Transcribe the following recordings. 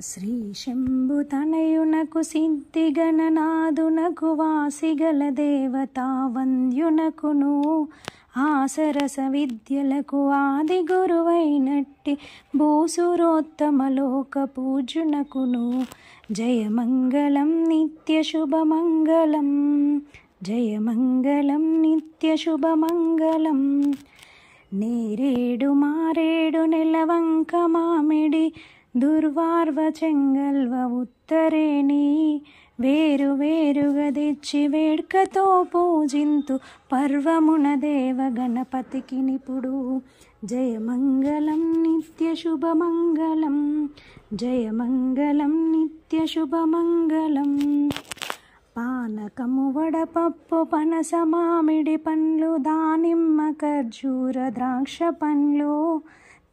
శ్రీ శంభుతనయునకు సిద్ధిగణనాదునకు వాసిగల దేవతా వంద్యునకును ఆసరస విద్యలకు ఆది గురువైనట్టి భూసురోత్తమలోక పూజునకును జయమంగళం నిత్య శుభమంగళం. జయమంగళం నిత్య శుభమంగళం. నేరేడు మారేడు నెలవంక మామిడి దుర్వార్వ చెంగల్వ ఉత్తరేణి వేరు వేరుగా తెచ్చి వేడ్కతో పూజింతు పర్వమున దేవ గణపతికి నిపుడు జయమంగళం నిత్య శుభమంగళం. జయమంగళం నిత్య శుభమంగళం. పానకము వడపప్పు పనస మామిడి పండ్లు దానిమ్మ ఖర్జూర ద్రాక్ష పండ్లు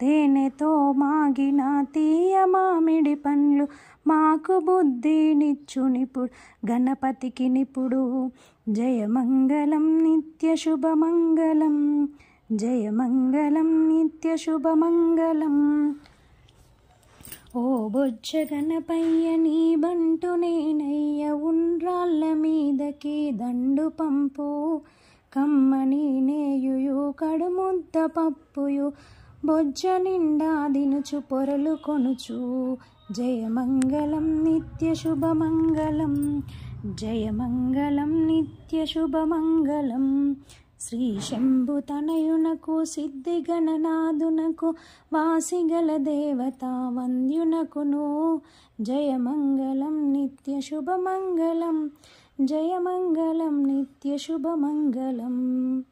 తేనెతో మాగిన తీయ మామిడి పండ్లు మాకు బుద్ధినిచ్చు నిపుడు గణపతికి నిపుడు జయమంగళం నిత్య శుభమంగళం. జయమంగళం నిత్య శుభమంగళం. ఓ బొజ్జ గణపయ్య నీ బంటు నేనయ్య ఉండ్రాళ్ళ మీదకి దండు పంపు కమ్మని నేయుయు కడుముద్ద పప్పుయు బొజ్జ నిండా దినుచు పొరలు కొనుచు జయమంగళం నిత్య శుభమంగళం. జయమంగళం నిత్య శుభమంగళం. శ్రీ శంభుతనయునకు సిద్ధిగణనాదునకు వాసిగల దేవతా వంద్యునకును జయమంగళం నిత్య శుభమంగళం. జయమంగళం నిత్య శుభమంగళం.